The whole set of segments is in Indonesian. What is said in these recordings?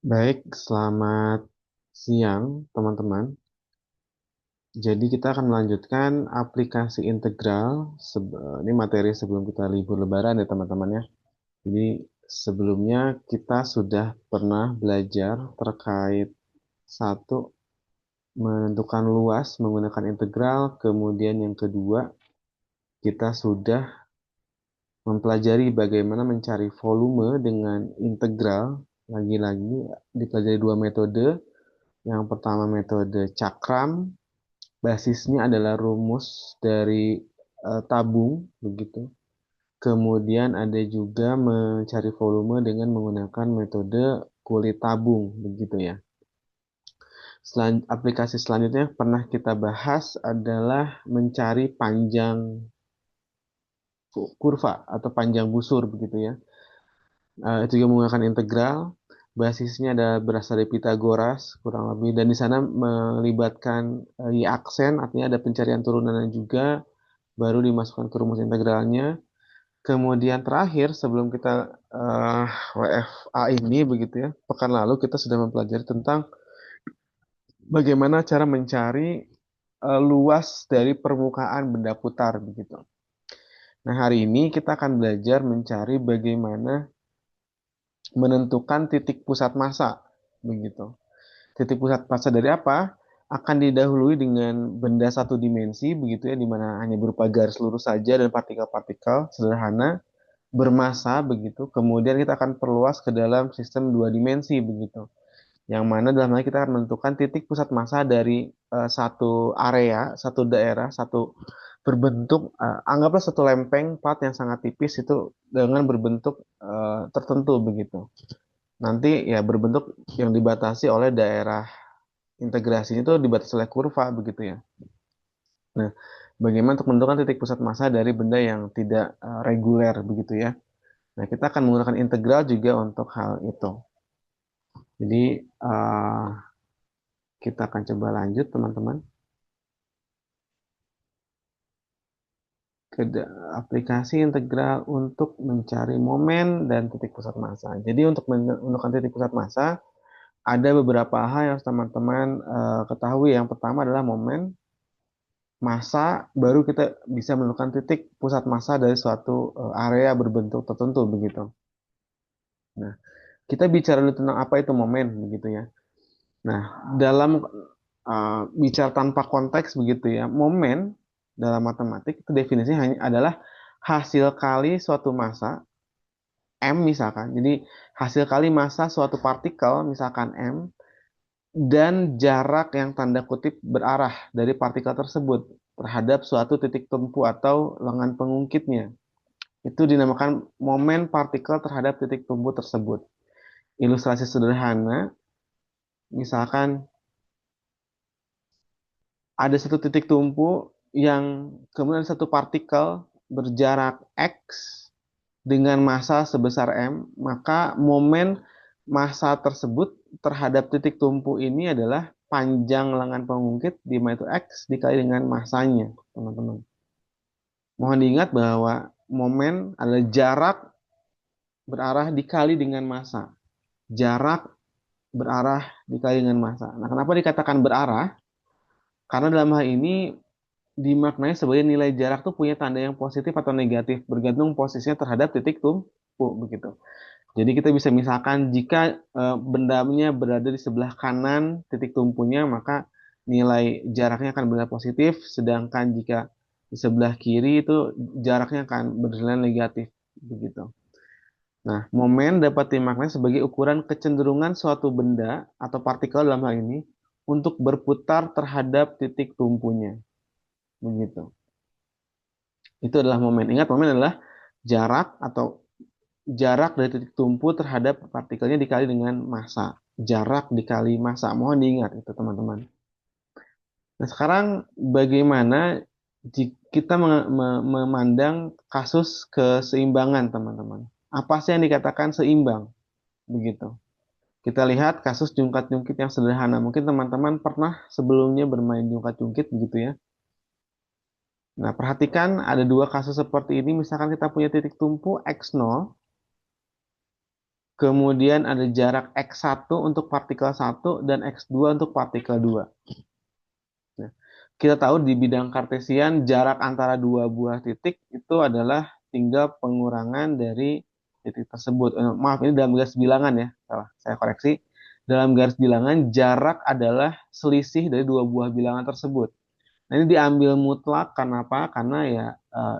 Baik, selamat siang teman-teman. Jadi kita akan melanjutkan aplikasi integral. Ini materi sebelum kita libur lebaran ya teman-teman ya. Jadi sebelumnya kita sudah pernah belajar terkait satu, menentukan luas menggunakan integral. Kemudian yang kedua, kita sudah mempelajari bagaimana mencari volume dengan integral. Lagi-lagi dipelajari dua metode. Yang pertama metode cakram. Basisnya adalah rumus dari tabung, begitu. Kemudian ada juga mencari volume dengan menggunakan metode kulit tabung, begitu ya. Aplikasi selanjutnya pernah kita bahas adalah mencari panjang kurva atau panjang busur, begitu ya. Itu juga menggunakan integral. Basisnya ada berasal dari Pitagoras kurang lebih, dan di sana melibatkan y aksen, artinya ada pencarian turunannya juga, baru dimasukkan ke rumus integralnya. Kemudian terakhir sebelum kita eh, WFA ini begitu ya, pekan lalu kita sudah mempelajari tentang bagaimana cara mencari luas dari permukaan benda putar begitu. Nah, hari ini kita akan belajar mencari bagaimana menentukan titik pusat massa begitu. Titik pusat massa dari apa? Akan didahului dengan benda satu dimensi begitu ya, di mana hanya berupa garis lurus saja dan partikel-partikel sederhana bermassa begitu. Kemudian kita akan perluas ke dalam sistem dua dimensi begitu. Yang mana dalam hal ini kita akan menentukan titik pusat massa dari satu area, satu daerah, satu berbentuk, anggaplah satu lempeng plat yang sangat tipis itu dengan berbentuk tertentu begitu. Nanti ya berbentuk yang dibatasi oleh daerah integrasinya itu dibatasi oleh kurva begitu ya. Nah, bagaimana untuk menentukan titik pusat massa dari benda yang tidak reguler begitu ya. Nah, kita akan menggunakan integral juga untuk hal itu. Jadi, eh, kita akan coba lanjut, teman-teman, ke aplikasi integral untuk mencari momen dan titik pusat massa. Jadi, untuk menentukan titik pusat massa, ada beberapa hal yang harus teman-teman ketahui. Yang pertama adalah momen, massa, baru kita bisa menentukan titik pusat massa dari suatu area berbentuk tertentu, begitu. Nah, kita bicara dulu tentang apa itu momen, begitu ya. Nah, dalam bicara tanpa konteks begitu ya, momen dalam matematik itu definisinya hanya adalah hasil kali suatu massa M misalkan. Jadi hasil kali massa suatu partikel misalkan M dan jarak yang tanda kutip berarah dari partikel tersebut terhadap suatu titik tumpu atau lengan pengungkitnya. Itu dinamakan momen partikel terhadap titik tumpu tersebut. Ilustrasi sederhana, misalkan ada satu titik tumpu yang kemudian satu partikel berjarak X dengan massa sebesar M, maka momen massa tersebut terhadap titik tumpu ini adalah panjang lengan pengungkit di mana itu X dikali dengan massanya, teman-teman. Mohon diingat bahwa momen adalah jarak berarah dikali dengan massa. Jarak berarah dikali dengan massa. Nah, kenapa dikatakan berarah? Karena dalam hal ini dimaknai sebagai nilai jarak tuh punya tanda yang positif atau negatif bergantung posisinya terhadap titik tumpu begitu. Jadi kita bisa misalkan jika bendanya berada di sebelah kanan titik tumpunya maka nilai jaraknya akan bernilai positif, sedangkan jika di sebelah kiri itu jaraknya akan bernilai negatif begitu. Nah, momen dapat dimaknai sebagai ukuran kecenderungan suatu benda atau partikel dalam hal ini untuk berputar terhadap titik tumpunya begitu. Itu adalah momen. Ingat, momen adalah jarak atau jarak dari titik tumpu terhadap partikelnya dikali dengan massa. Jarak dikali massa. Mohon diingat itu, teman-teman. Nah, sekarang bagaimana jika kita memandang kasus keseimbangan, teman-teman? Apa sih yang dikatakan seimbang? Begitu. Kita lihat kasus jungkat-jungkit yang sederhana. Mungkin teman-teman pernah sebelumnya bermain jungkat-jungkit, begitu ya. Nah, perhatikan ada dua kasus seperti ini. Misalkan kita punya titik tumpu X0 Kemudian ada jarak X1 untuk partikel 1 dan X2 untuk partikel 2. Nah, kita tahu di bidang kartesian jarak antara dua buah titik itu adalah tinggal pengurangan dari titik tersebut. Maaf, ini dalam garis bilangan ya. Salah, saya koreksi. Dalam garis bilangan jarak adalah selisih dari dua buah bilangan tersebut. Nah, ini diambil mutlak karena apa? Karena ya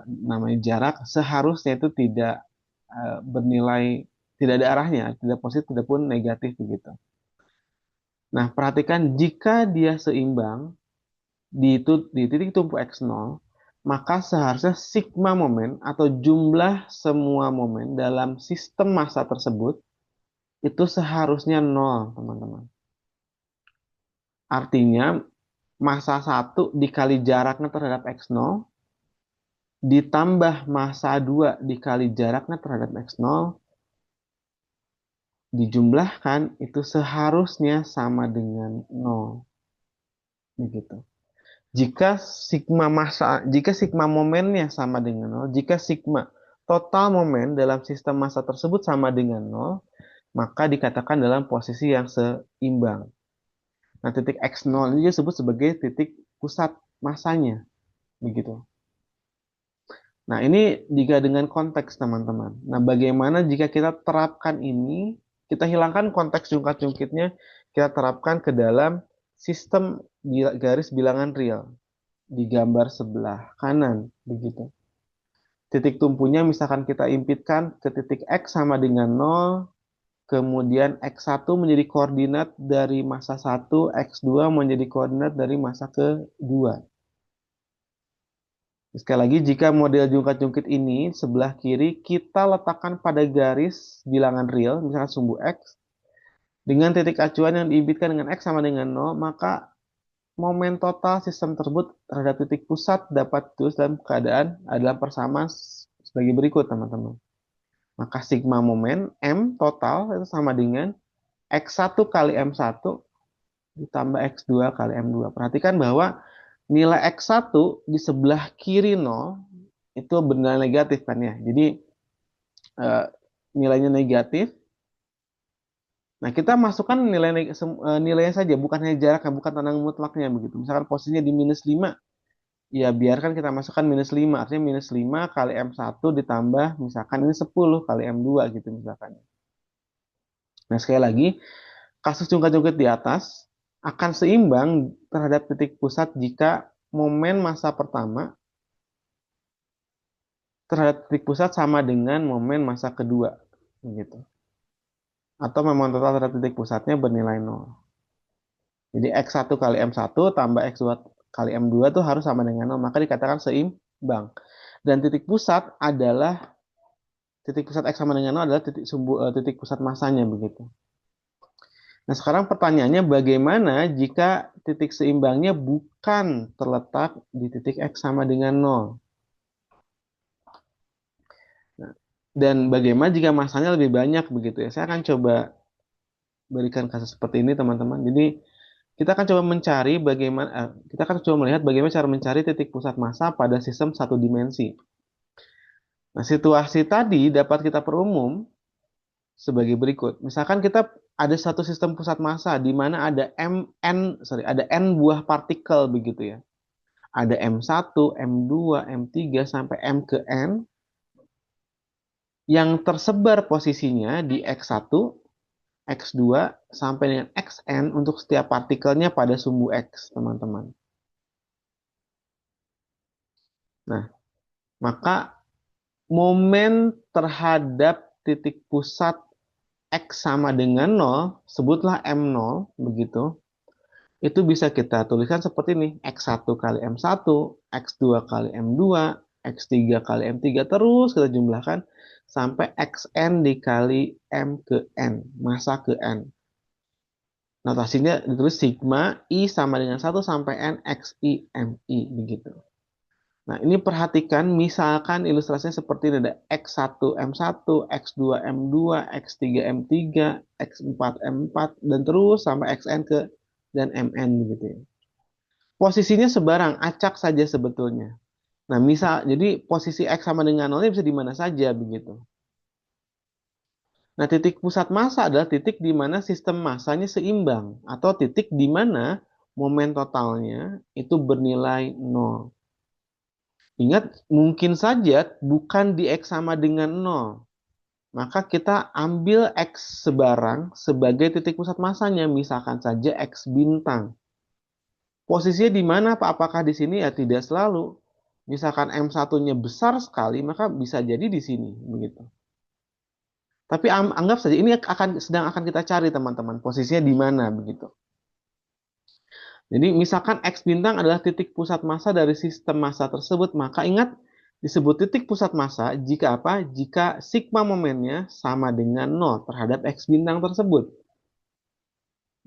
namanya jarak seharusnya itu tidak bernilai, tidak ada arahnya, tidak positif, tidak pun negatif begitu. Nah, perhatikan jika dia seimbang di titik tumpu X0, maka seharusnya sigma momen atau jumlah semua momen dalam sistem massa tersebut itu seharusnya nol, teman-teman. Artinya, massa 1 dikali jaraknya terhadap X0 ditambah massa 2 dikali jaraknya terhadap X0 dijumlahkan itu seharusnya sama dengan nol. Begitu. Jika sigma momennya sama dengan nol, jika sigma total momen dalam sistem massa tersebut sama dengan nol, maka dikatakan dalam posisi yang seimbang. Nah, titik X0 ini disebut sebagai titik pusat massanya. Begitu. Nah, ini jika dengan konteks, teman-teman. Nah, bagaimana jika kita terapkan ini, kita hilangkan konteks jungkat-jungkitnya, kita terapkan ke dalam sistem garis bilangan real di gambar sebelah kanan, begitu. Titik tumpunya misalkan kita impitkan ke titik X sama dengan nol, kemudian X1 menjadi koordinat dari massa 1, X2 menjadi koordinat dari massa kedua. Sekali lagi, jika model jungkat-jungkit ini sebelah kiri kita letakkan pada garis bilangan real, misalnya sumbu X, dengan titik acuan yang diimpitkan dengan X sama dengan nol, maka momen total sistem tersebut terhadap titik pusat dapat ditulis dalam keadaan adalah persamaan sebagai berikut, teman-teman. Maka sigma momen M total itu sama dengan X1 kali M1 ditambah X2 kali M2. Perhatikan bahwa nilai X1 di sebelah kiri 0 itu bernilai negatif kan ya. Jadi nilainya negatif. Nah, kita masukkan nilainya saja, bukan hanya jaraknya, bukan tandang mutlaknya begitu. Misalkan posisinya di minus 5, ya biarkan kita masukkan minus 5. Artinya minus 5 kali M1 ditambah misalkan ini 10 kali M2 gitu misalkan. Nah, sekali lagi, kasus jungkat-jungkit di atas akan seimbang terhadap titik pusat jika momen massa pertama terhadap titik pusat sama dengan momen massa kedua. Gitu. Atau momen total terhadap titik pusatnya bernilai 0. Jadi X1 kali M1 tambah X2 kali M2 itu harus sama dengan 0. Maka dikatakan seimbang. Dan titik pusat adalah titik pusat X sama dengan 0 adalah titik pusat massanya begitu. Nah, sekarang pertanyaannya bagaimana jika titik seimbangnya bukan terletak di titik X sama dengan 0? Nah, dan bagaimana jika massanya lebih banyak begitu ya? Saya akan coba berikan kasus seperti ini, teman-teman. Jadi, kita akan coba mencari bagaimana, kita akan coba melihat bagaimana cara mencari titik pusat massa pada sistem satu dimensi. Nah, situasi tadi dapat kita perumum sebagai berikut. Misalkan kita ada satu sistem pusat massa di mana ada ada n buah partikel begitu ya. Ada M1, M2, M3 sampai M ke N yang tersebar posisinya di X1, X2 sampai dengan Xn untuk setiap partikelnya pada sumbu X, teman-teman. Nah, maka momen terhadap titik pusat X sama dengan 0, sebutlah M0, begitu. Itu bisa kita tuliskan seperti ini. X1 kali M1, X2 kali M2, X3 kali M3, terus kita jumlahkan sampai Xn dikali M ke N, massa ke N. Notasinya ditulis sigma I sama dengan 1 sampai N XI MI, begitu. Nah, ini perhatikan, misalkan ilustrasinya seperti ini, ada X1 M1, X2 M2, X3 M3, X4 M4, dan terus sampai Xn ke dan Mn begitu ya. Posisinya sebarang, acak saja sebetulnya. Nah, misal, jadi posisi X sama dengan 0 bisa di mana saja begitu. Nah, titik pusat massa adalah titik di mana sistem massanya seimbang atau titik di mana momen totalnya itu bernilai 0. Ingat, mungkin saja bukan di X sama dengan 0. Maka kita ambil X sebarang sebagai titik pusat massanya, misalkan saja X bintang. Posisinya di mana, Pak? Apakah di sini? Ya tidak selalu. Misalkan M1-nya besar sekali, maka bisa jadi di sini, begitu. Tapi anggap saja ini sedang akan kita cari, teman-teman. Posisinya di mana, begitu. Jadi misalkan X bintang adalah titik pusat massa dari sistem massa tersebut, maka ingat disebut titik pusat massa jika apa? Jika sigma momennya sama dengan 0 terhadap X bintang tersebut.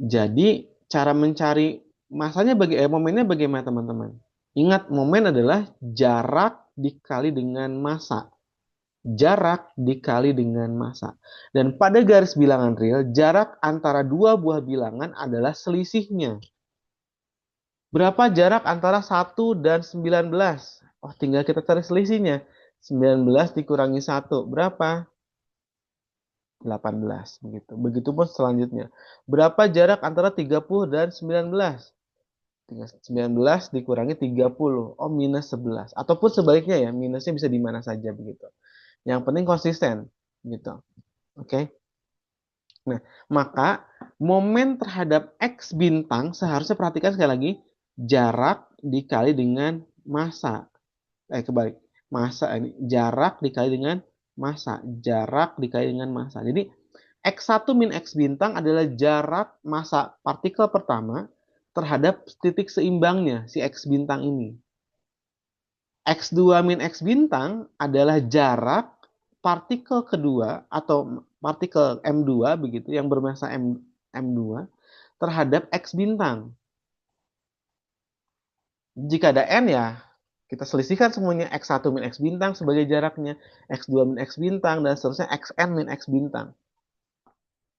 Jadi cara mencari momennya bagaimana, teman-teman? Ingat, momen adalah jarak dikali dengan massa. Jarak dikali dengan massa. Dan pada garis bilangan real, jarak antara dua buah bilangan adalah selisihnya. Berapa jarak antara 1 dan 19? Oh, tinggal kita cari selisihnya. 19 dikurangi 1. Berapa? 18. Begitu. Begitupun selanjutnya. Berapa jarak antara 30 dan 19? 19 dikurangi 30. Oh, minus 11. Ataupun sebaliknya ya, minusnya bisa di mana saja begitu. Yang penting konsisten. Gitu. Oke. Nah, maka momen terhadap X bintang seharusnya perhatikan sekali lagi jarak dikali dengan massa. Kebalik. Massa ini jarak dikali dengan massa. Jarak dikali dengan massa. Jadi X1 min X bintang adalah jarak massa partikel pertama terhadap titik seimbangnya si X bintang ini. X2 min X bintang adalah jarak partikel kedua atau partikel M2 begitu yang bermassa M2 terhadap X bintang. Jika ada N ya kita selisihkan semuanya X1 min X bintang sebagai jaraknya, X2 min X bintang, dan seterusnya Xn min X bintang.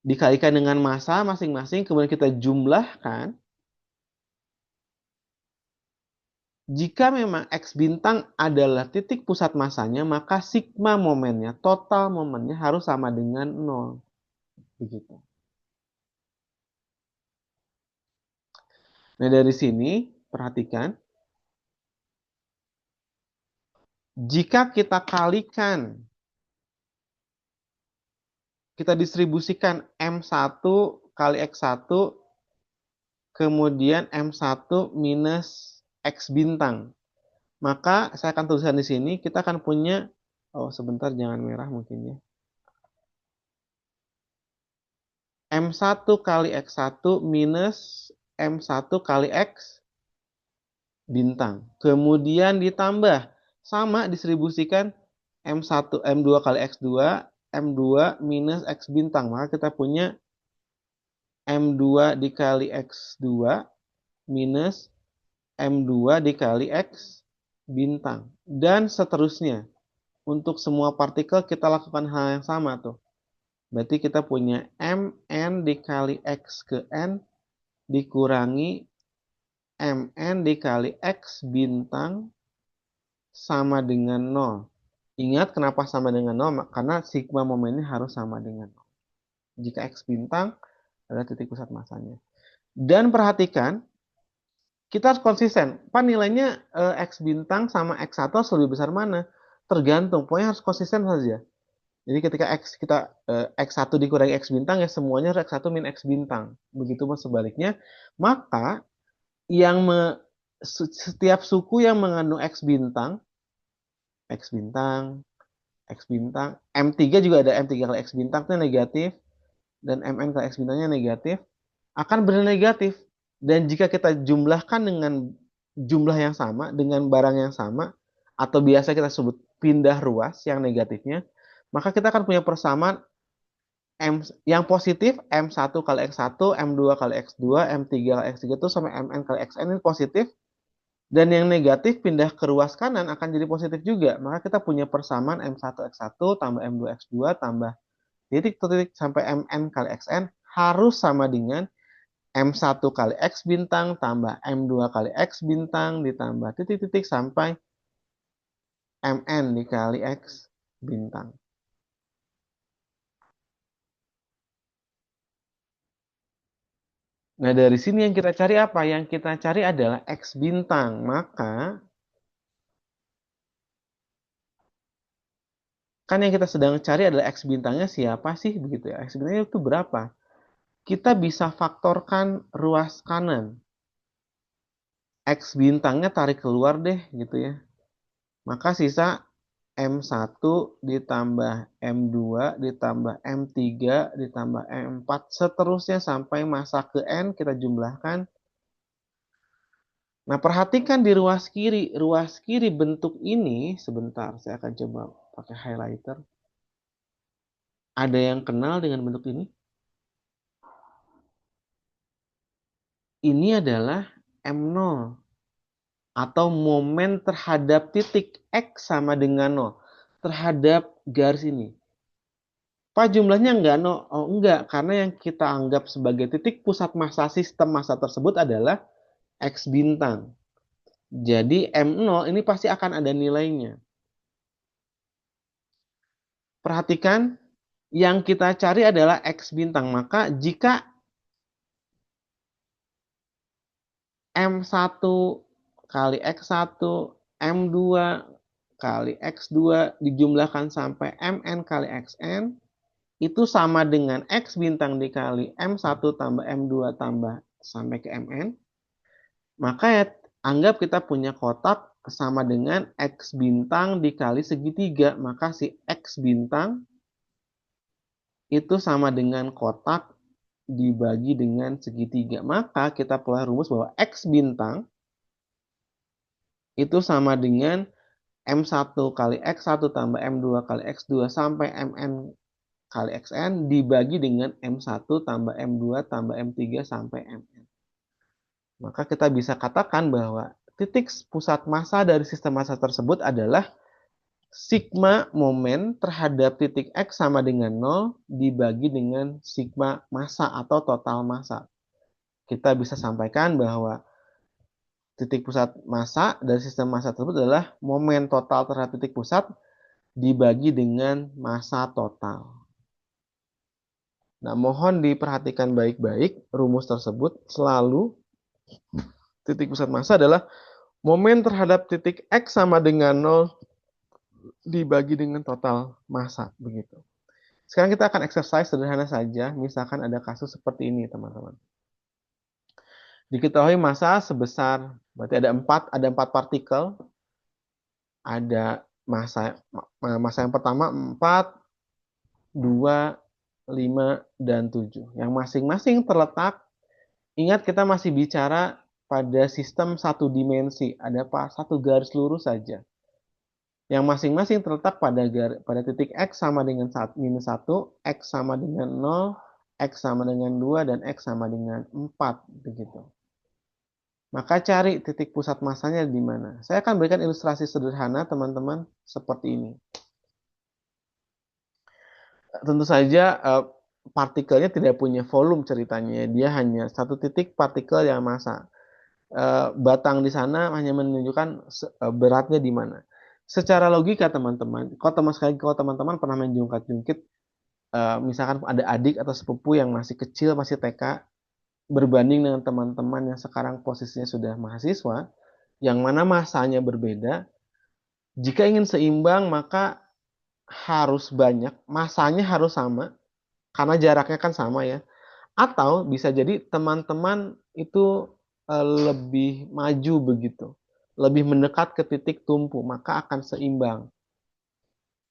Dikalikan dengan massa masing-masing, kemudian kita jumlahkan. Jika memang X bintang adalah titik pusat massanya, maka sigma momennya, total momennya harus sama dengan 0. Begitu. Nah, dari sini, perhatikan. Jika kita kalikan, kita distribusikan M1 kali X1, kemudian M1 minus X bintang. Maka saya akan tuliskan di sini, kita akan punya, oh sebentar jangan merah mungkin ya. M1 kali X1 minus M1 kali X bintang. Kemudian ditambah, sama distribusikan M1, M2 kali X2, M2 minus X bintang. Maka kita punya M2 dikali X2 minus M2 dikali X bintang. Dan seterusnya. Untuk semua partikel kita lakukan hal yang sama tuh. Berarti kita punya Mn dikali X ke N dikurangi Mn dikali X bintang sama dengan 0. Ingat kenapa sama dengan 0? Karena sigma momennya harus sama dengan 0. Jika X bintang adalah titik pusat massanya. Dan perhatikan, kita harus konsisten. Pak, nilainya X bintang sama X1 harus lebih besar mana? Tergantung. Pokoknya harus konsisten saja. Jadi ketika X1 dikurangi X bintang, ya semuanya X1 min X bintang. Begitu pun sebaliknya. Maka setiap suku yang mengandung X bintang, X bintang, X bintang, M3 juga ada M3 kali X bintang itu negatif, dan Mn kali X bintangnya negatif, akan bernegatif. Dan jika kita jumlahkan dengan jumlah yang sama, dengan barang yang sama, atau biasa kita sebut pindah ruas yang negatifnya, maka kita akan punya persamaan yang positif M1 kali X1, M2 kali X2, M3 kali X3 itu sama Mn kali Xn ini positif. Dan yang negatif pindah ke ruas kanan akan jadi positif juga. Maka kita punya persamaan M1 X1 tambah M2 X2 tambah titik-titik sampai Mn kali Xn harus sama dengan M1 kali X bintang tambah M2 kali X bintang ditambah titik-titik sampai Mn dikali X bintang. Nah, dari sini yang kita cari apa? Yang kita cari adalah X bintang. Maka, kan yang kita sedang cari adalah X bintangnya siapa sih? Begitu ya. X bintangnya itu berapa? Kita bisa faktorkan ruas kanan. X bintangnya tarik keluar deh, gitu ya. Maka sisa M1 ditambah M2 ditambah M3 ditambah M4 seterusnya sampai masa ke N kita jumlahkan. Nah, perhatikan di ruas kiri. Ruas kiri bentuk ini, sebentar saya akan coba pakai highlighter. Ada yang kenal dengan bentuk ini? Ini adalah M0 atau momen terhadap titik X sama dengan 0 terhadap garis ini. Pak, jumlahnya enggak, no? Oh, enggak, karena yang kita anggap sebagai titik pusat massa sistem massa tersebut adalah X bintang. Jadi M0 ini pasti akan ada nilainya. Perhatikan, yang kita cari adalah X bintang. Maka jika M1 kali X1, M2 kali X2 dijumlahkan sampai MN kali XN, itu sama dengan X bintang dikali M1 tambah M2 tambah sampai ke MN. Maka ya, anggap kita punya kotak sama dengan X bintang dikali segitiga. Maka si X bintang itu sama dengan kotak dibagi dengan segitiga. Maka kita peroleh rumus bahwa X bintang itu sama dengan M1 kali X1 tambah M2 kali X2 sampai MN kali XN dibagi dengan M1 tambah M2 tambah M3 sampai MN. Maka kita bisa katakan bahwa titik pusat massa dari sistem massa tersebut adalah sigma momen terhadap titik X sama dengan 0 dibagi dengan sigma massa atau total massa. Kita bisa sampaikan bahwa titik pusat massa dari sistem massa tersebut adalah momen total terhadap titik pusat dibagi dengan massa total. Nah, mohon diperhatikan baik-baik rumus tersebut. Selalu titik pusat massa adalah momen terhadap titik X sama dengan 0 dibagi dengan total massa. Begitu. Sekarang kita akan exercise sederhana saja. Misalkan ada kasus seperti ini, teman-teman. Diketahui massa sebesar, berarti ada empat partikel. Ada massa yang pertama 4, 2, 5, dan 7. Yang masing-masing terletak, ingat kita masih bicara pada sistem satu dimensi. Ada satu garis lurus saja. Yang masing-masing terletak pada titik X sama dengan minus 1, X sama dengan 0, X sama dengan 2, dan X sama dengan 4. Begitu. Maka cari titik pusat massanya di mana. Saya akan berikan ilustrasi sederhana, teman-teman, seperti ini. Tentu saja partikelnya tidak punya volume ceritanya. Dia hanya satu titik partikel yang massa. Batang di sana hanya menunjukkan beratnya di mana. Secara logika, teman-teman, kalau teman-teman pernah main jungkat-jungkit, misalkan ada adik atau sepupu yang masih kecil, masih TK, berbanding dengan teman-teman yang sekarang posisinya sudah mahasiswa, yang mana masanya berbeda, jika ingin seimbang maka harus banyak, masanya harus sama, karena jaraknya kan sama ya. Atau bisa jadi teman-teman itu lebih maju begitu, lebih mendekat ke titik tumpu, maka akan seimbang.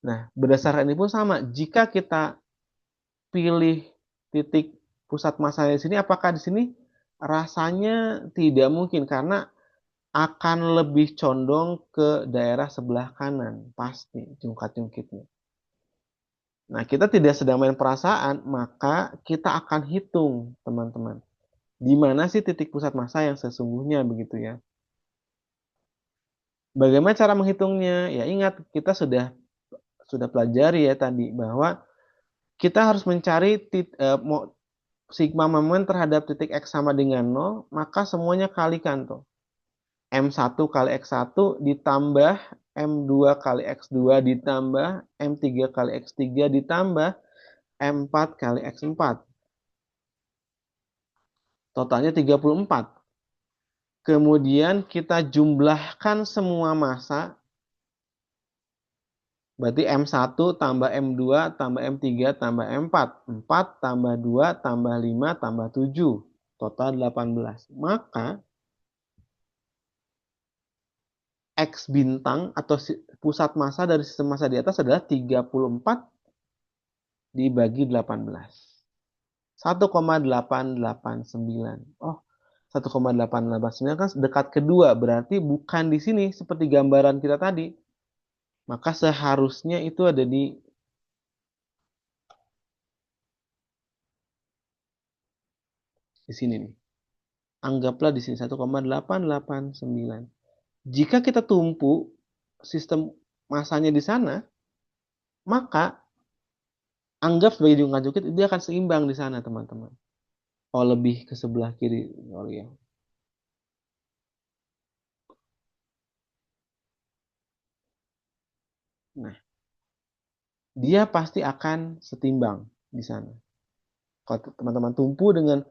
Nah, berdasarkan ini pun sama, jika kita pilih titik pusat massanya di sini, apakah di sini? Rasanya tidak mungkin karena akan lebih condong ke daerah sebelah kanan, pasti jungkat-jungkitnya. Nah, kita tidak sedang main perasaan, maka kita akan hitung, teman-teman. Di mana sih titik pusat massa yang sesungguhnya begitu ya? Bagaimana cara menghitungnya? Ya ingat, kita sudah pelajari ya tadi bahwa kita harus mencari sigma momen terhadap titik X sama dengan 0, maka semuanya kalikan tuh. M1 kali X1 ditambah M2 kali X2 ditambah M3 kali X3 ditambah M4 kali X4. Totalnya 34. Kemudian kita jumlahkan semua massa. Berarti M1 tambah M2 tambah M3 tambah M4. 4 tambah 2 tambah 5 tambah 7. Total 18. Maka X bintang atau pusat massa dari sistem massa di atas adalah 34 dibagi 18. 1,889. Oh, 1,889 kan dekat kedua. Berarti bukan di sini seperti gambaran kita tadi. Maka seharusnya itu ada di sini nih. Anggaplah di sini 1,889. Jika kita tumpu sistem masanya di sana, maka anggap sebagai jungkat jungkit dia akan seimbang di sana, teman-teman. Oh, lebih ke sebelah kiri. Oh, ya. Nah, dia pasti akan setimbang di sana. Kalau teman-teman tumpu dengan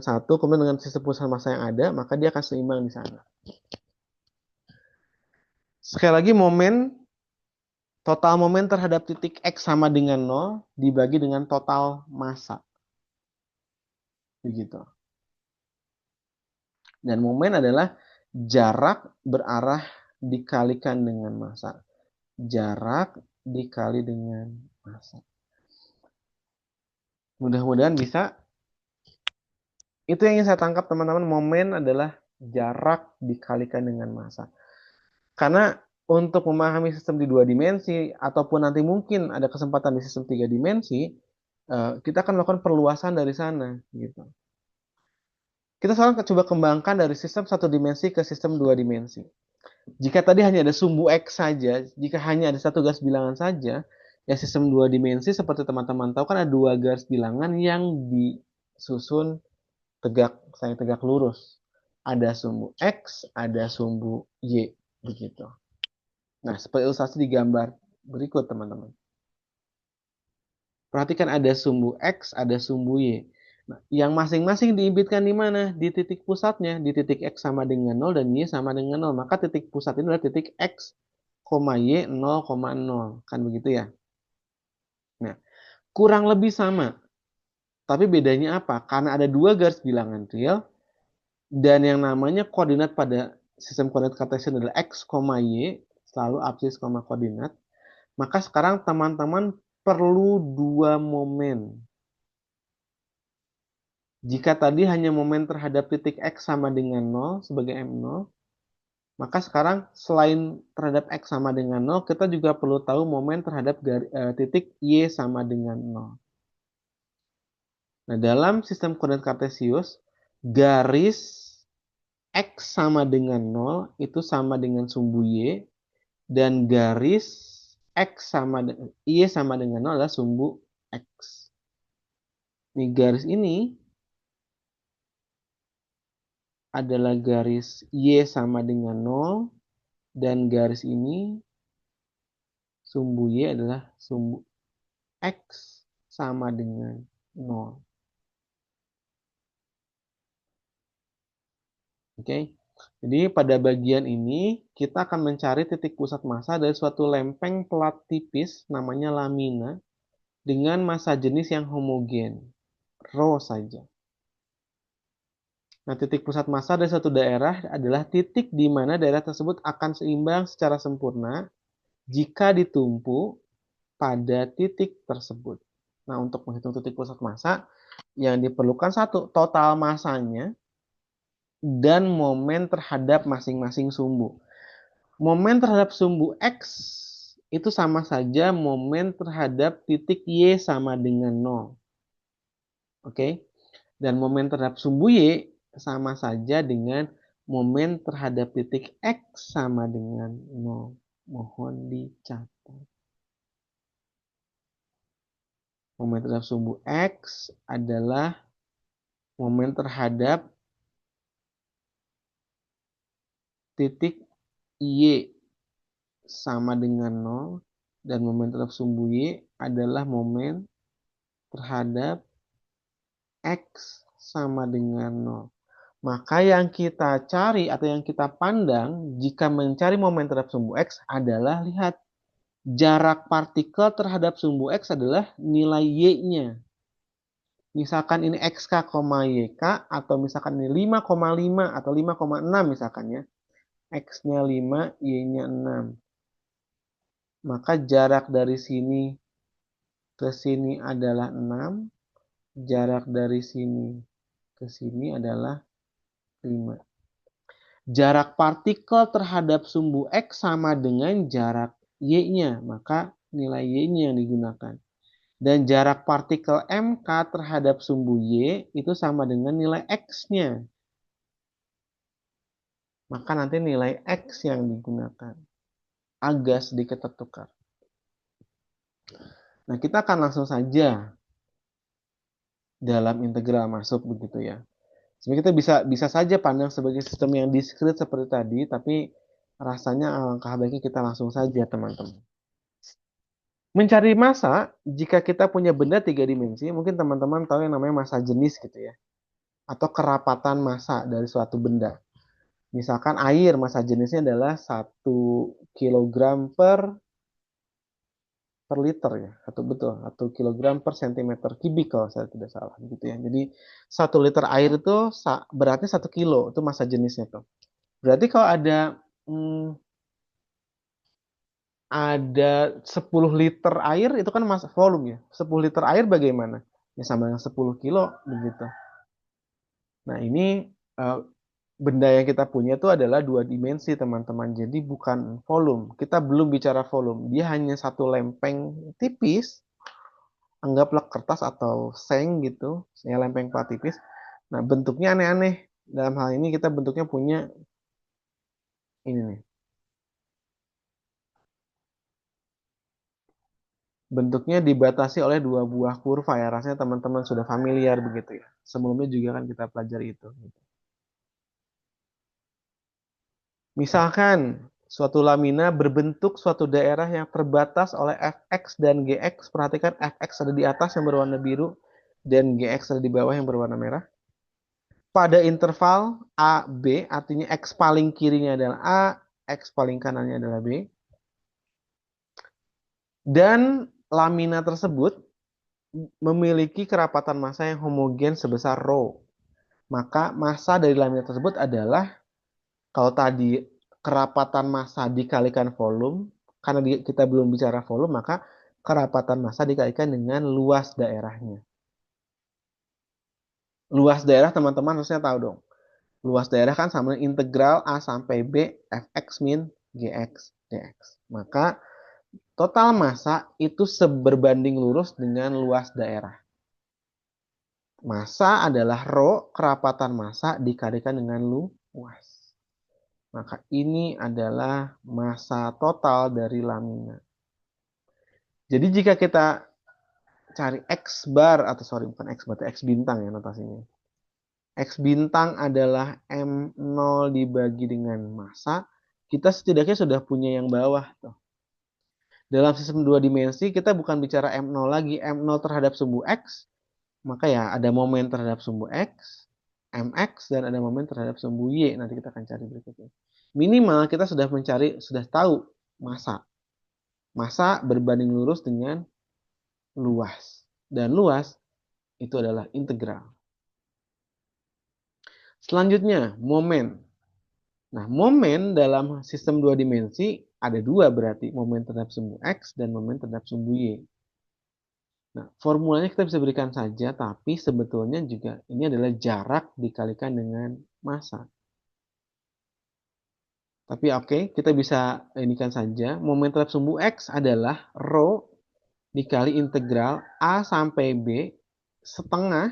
satu, kemudian dengan sistem pusat massa yang ada, maka dia akan seimbang di sana. Sekali lagi, total momen terhadap titik X sama dengan 0 dibagi dengan total massa. Begitu. Dan momen adalah jarak berarah dikalikan dengan massa. Jarak dikali dengan massa. Mudah-mudahan bisa. Itu yang ingin saya tangkap, teman-teman. Momen adalah jarak dikalikan dengan massa. Karena untuk memahami sistem di 2 dimensi, ataupun nanti mungkin ada kesempatan di sistem 3 dimensi, kita akan melakukan perluasan dari sana. Gitu. Kita sekarang coba kembangkan dari sistem 1 dimensi ke sistem 2 dimensi. Jika tadi hanya ada sumbu X saja, jika hanya ada satu garis bilangan saja, ya sistem 2 dimensi seperti teman-teman tahu kan ada 2 garis bilangan yang disusun tegak lurus. Ada sumbu X, ada sumbu Y, begitu. Nah, seperti ilustrasi di gambar berikut, teman-teman. Perhatikan ada sumbu X, ada sumbu Y. Nah, yang masing-masing diimpitkan di mana? Di titik pusatnya. Di titik X sama dengan 0 dan Y sama dengan 0. Maka titik pusat ini adalah titik X, Y 0,0. Kan begitu ya? Nah, kurang lebih sama. Tapi bedanya apa? Karena ada 2 garis bilangan real, dan yang namanya koordinat pada sistem koordinat Cartesian adalah X, Y, selalu absis, koordinat. Maka sekarang teman-teman perlu 2 momen. Jika tadi hanya momen terhadap titik X sama dengan 0 sebagai M0, maka sekarang selain terhadap X sama dengan 0, kita juga perlu tahu momen terhadap titik Y sama dengan 0. Nah, dalam sistem koordinat Kartesius, garis X sama dengan 0 itu sama dengan sumbu Y, dan garis Y sama dengan 0 adalah sumbu X. Nih, garis ini adalah garis Y sama dengan 0, dan garis ini sumbu Y adalah sumbu X sama dengan 0. Oke, jadi pada bagian ini kita akan mencari titik pusat massa dari suatu lempeng pelat tipis namanya lamina dengan massa jenis yang homogen, rho saja. Nah, titik pusat massa dari suatu daerah adalah titik di mana daerah tersebut akan seimbang secara sempurna jika ditumpu pada titik tersebut. Nah, untuk menghitung titik pusat massa, yang diperlukan satu, total massanya dan momen terhadap masing-masing sumbu. Momen terhadap sumbu X itu sama saja momen terhadap titik Y sama dengan 0. Oke? Dan momen terhadap sumbu Y sama saja dengan momen terhadap titik X sama dengan 0. Mohon dicatat. Momen terhadap sumbu X adalah momen terhadap titik Y sama dengan 0, dan momen terhadap sumbu Y adalah momen terhadap X sama dengan 0. Maka yang kita cari atau yang kita pandang jika mencari momen terhadap sumbu X adalah, lihat, jarak partikel terhadap sumbu X adalah nilai Y-nya. Misalkan ini XK, YK, atau misalkan ini 5,5 atau 5,6 misalkan ya. X-nya 5, Y-nya 6. Maka jarak dari sini ke sini adalah 6. Jarak dari sini ke sini adalah 5. Jarak partikel terhadap sumbu X sama dengan jarak Y-nya. Maka nilai Y-nya yang digunakan. Dan jarak partikel MK terhadap sumbu Y itu sama dengan nilai X-nya. Maka nanti nilai X yang digunakan. Agak sedikit tertukar. Nah, kita akan langsung saja dalam integral masuk begitu ya. Sebenarnya kita bisa saja pandang sebagai sistem yang diskrit seperti tadi, tapi rasanya alangkah baiknya kita langsung saja, teman-teman. Mencari massa, jika kita punya benda 3 dimensi, mungkin teman-teman tahu yang namanya massa jenis gitu ya. Atau kerapatan massa dari suatu benda. Misalkan air, massa jenisnya adalah 1 kilogram per liter ya, atau betul, 1 kilogram per sentimeter kubik kalau saya tidak salah gitu ya. Jadi 1 liter air itu beratnya 1 kilo, itu massa jenisnya tuh. Berarti kalau ada 10 liter air itu kan massa volume ya. 10 liter air bagaimana? Ya sama dengan 10 kilo begitu. Nah, ini benda yang kita punya itu adalah 2 dimensi, teman-teman. Jadi bukan volume. Kita belum bicara volume. Dia hanya satu lempeng tipis. Anggaplah kertas atau seng gitu. Ya, lempeng plat tipis. Nah, bentuknya aneh-aneh. Dalam hal ini kita bentuknya punya ini nih. Bentuknya dibatasi oleh 2 buah kurva ya. Rasanya teman-teman sudah familiar begitu ya. Sebelumnya juga kan kita pelajari itu. Misalkan suatu lamina berbentuk suatu daerah yang terbatas oleh Fx dan Gx. Perhatikan Fx ada di atas yang berwarna biru dan Gx ada di bawah yang berwarna merah. Pada interval A, B, artinya X paling kirinya adalah A, X paling kanannya adalah B. Dan lamina tersebut memiliki kerapatan massa yang homogen sebesar rho. Maka massa dari lamina tersebut adalah, kalau tadi kerapatan massa dikalikan volume, karena kita belum bicara volume, maka kerapatan massa dikalikan dengan luas daerahnya. Luas daerah teman-teman harusnya tahu dong. Luas daerah kan sama dengan integral A sampai B Fx min Gx dx. Maka total massa itu seberbanding lurus dengan luas daerah. Massa adalah rho, kerapatan massa dikalikan dengan luas. Maka ini adalah massa total dari lamina. Jadi jika kita cari X bar, atau sorry bukan X bar, X bintang ya notasinya. X bintang adalah M0 dibagi dengan massa. Kita setidaknya sudah punya yang bawah tuh. Dalam sistem 2 dimensi kita bukan bicara M0 lagi, M0 terhadap sumbu X. Maka ya ada momen terhadap sumbu X, Mx, dan ada momen terhadap sumbu Y. Nanti kita akan cari berikutnya. Minimal kita sudah tahu massa. Massa berbanding lurus dengan luas. Dan luas itu adalah integral. Selanjutnya, momen. Nah, momen dalam sistem 2 dimensi ada 2 berarti. Momen terhadap sumbu X dan momen terhadap sumbu Y. Nah, formulanya kita bisa berikan saja, tapi sebetulnya juga ini adalah jarak dikalikan dengan massa. Tapi oke, kita bisa inikan saja. Momen terhadap sumbu X adalah rho dikali integral A sampai B setengah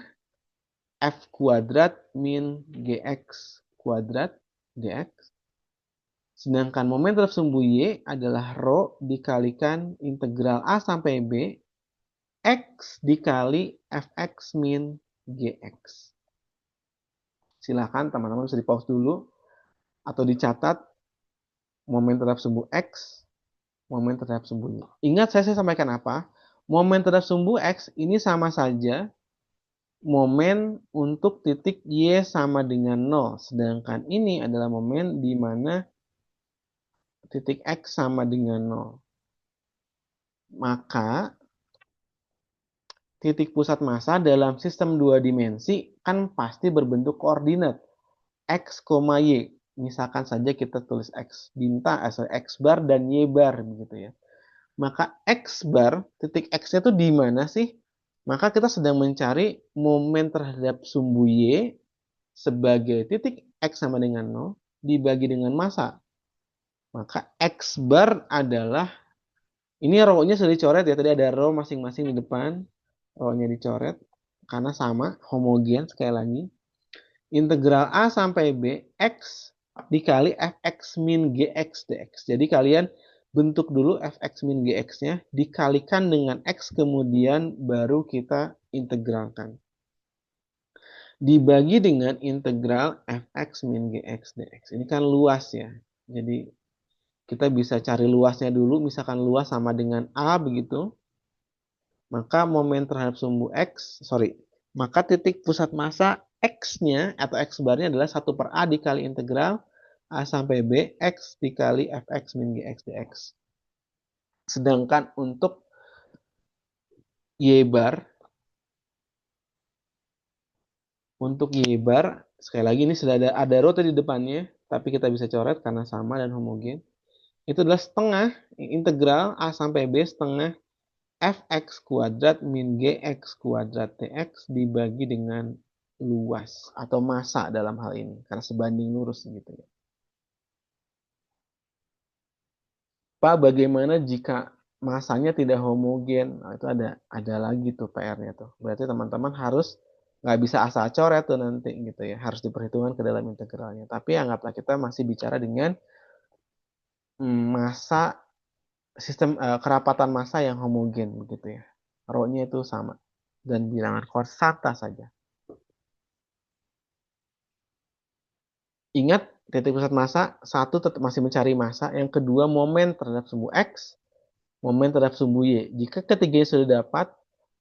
F kuadrat min Gx kuadrat dx. Sedangkan momen terhadap sumbu Y adalah rho dikalikan integral A sampai B X dikali Fx min Gx. Silahkan teman-teman bisa di-pause dulu atau dicatat momen terhadap sumbu X, momen terhadap sumbu Y. Ingat saya sampaikan apa? Momen terhadap sumbu X ini sama saja momen untuk titik Y sama dengan 0. Sedangkan ini adalah momen di mana titik X sama dengan 0. Maka titik pusat massa dalam sistem 2 dimensi kan pasti berbentuk koordinat X, Y. Misalkan saja kita tulis X bintang, X bar dan Y bar begitu ya. Maka X bar, titik X-nya itu di mana sih? Maka kita sedang mencari momen terhadap sumbu Y sebagai titik X sama dengan 0 dibagi dengan massa. Maka X bar adalah, ini row-nya sudah dicoret ya, tadi ada row masing-masing di depan, row-nya dicoret, karena sama, homogen sekali lagi. Integral A sampai B, X dikali fx min gx dx. Jadi kalian bentuk dulu fx min gx-nya, dikalikan dengan x, kemudian baru kita integralkan. Dibagi dengan integral fx min gx dx. Ini kan luas ya. Jadi kita bisa cari luasnya dulu, misalkan luas sama dengan A begitu. Maka momen terhadap sumbu maka titik pusat massa X-nya atau X barnya adalah 1 per A dikali integral A sampai B, X dikali fx min gx dx. Sedangkan untuk Y bar, sekali lagi ini sudah ada row di depannya, tapi kita bisa coret karena sama dan homogen. Itu adalah setengah integral A sampai B setengah fx kuadrat min gx kuadrat dx dibagi dengan luas atau massa dalam hal ini, karena sebanding lurus gitu ya. Pak, bagaimana jika massanya tidak homogen? Nah, itu ada lagi tuh PR-nya tuh. Berarti teman-teman harus nggak bisa asal coret tuh nanti gitu ya. Harus diperhitungkan ke dalam integralnya. Tapi anggaplah kita masih bicara dengan massa sistem kerapatan massa yang homogen begitu ya. Rho-nya itu sama dan bilangan konstanta saja. Ingat, titik pusat massa, satu tetap masih mencari massa, yang kedua momen terhadap sumbu X, momen terhadap sumbu Y. Jika ketiganya sudah dapat,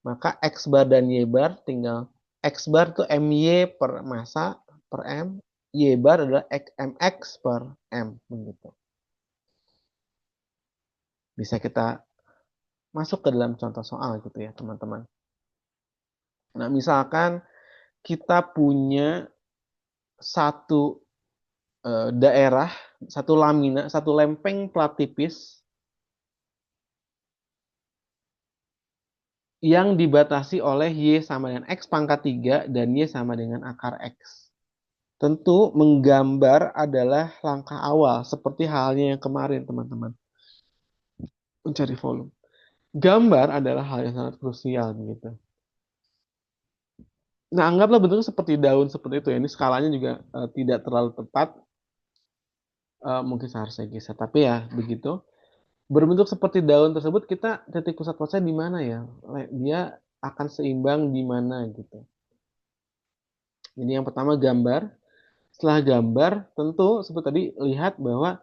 maka X bar dan Y bar tinggal, X bar itu MY per massa per M, Y bar adalah MX per M. Begitu. Bisa kita masuk ke dalam contoh soal gitu ya teman-teman. Nah misalkan kita punya satu daerah, satu lamina, satu lempeng plat tipis yang dibatasi oleh Y sama dengan X pangkat 3 dan Y sama dengan akar X. Tentu menggambar adalah langkah awal, seperti halnya yang kemarin teman-teman. Mencari volume. Gambar adalah hal yang sangat krusial gitu. Nah, anggaplah bentuknya seperti daun seperti itu ya. Ini skalanya juga tidak terlalu tepat. Mungkin seharusnya geser, tapi ya begitu. Berbentuk seperti daun tersebut, kita titik pusat force di mana ya? Dia akan seimbang di mana gitu. Jadi yang pertama gambar. Setelah gambar, tentu seperti tadi lihat bahwa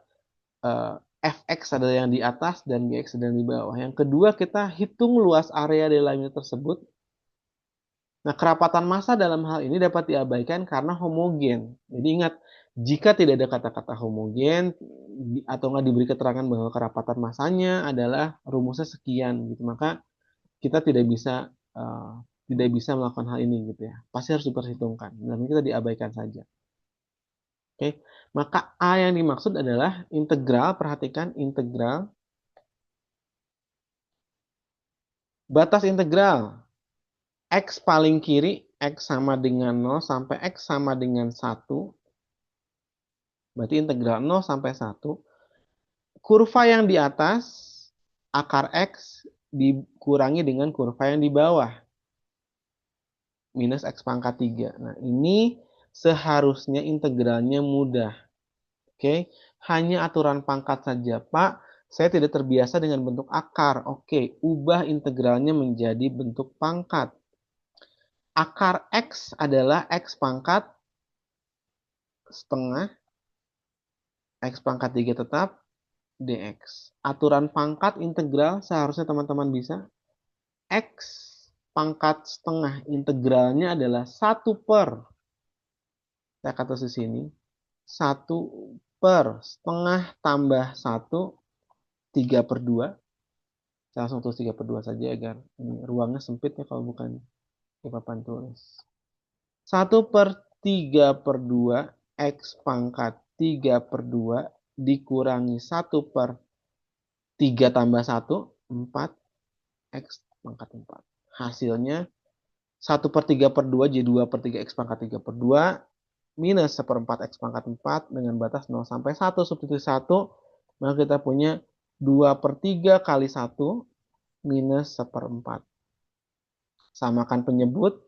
fx adalah yang di atas dan gx sedang di bawah. Yang kedua, kita hitung luas area di lamina tersebut. Nah, kerapatan massa dalam hal ini dapat diabaikan karena homogen. Jadi ingat, jika tidak ada kata-kata homogen atau nggak diberi keterangan bahwa kerapatan massanya adalah rumusnya sekian gitu, maka kita tidak bisa melakukan hal ini gitu ya. Pasti harus diperhitungkan. Dan kita diabaikan saja. Oke, maka A yang dimaksud adalah integral, perhatikan integral batas integral X paling kiri, X sama dengan 0 sampai X sama dengan 1. Berarti integral 0 sampai 1. Kurva yang di atas, akar X dikurangi dengan kurva yang di bawah. Minus X pangkat 3. Nah, ini seharusnya integralnya mudah. Oke, hanya aturan pangkat saja, Pak. Saya tidak terbiasa dengan bentuk akar. Oke, ubah integralnya menjadi bentuk pangkat. Akar X adalah X pangkat setengah, X pangkat 3 tetap, dx. Aturan pangkat integral seharusnya teman-teman bisa. X pangkat setengah integralnya adalah 1 per, saya kata di sini, 1 per setengah tambah 1, 3 per 2. Saya langsung tulis 3 per 2 saja agar ini ruangnya sempit ya kalau bukan di papan tulis. 1 per 3 per 2 X pangkat 3 per 2 dikurangi 1 per 3 tambah 1, 4 X pangkat 4. Hasilnya 1 per 3 per 2 jadi 2 per 3 X pangkat 3 per 2 minus 1/4 X pangkat 4 dengan batas 0 sampai 1 substitusi 1, maka kita punya 2 per 3 kali 1 minus 1/4. Samakan penyebut,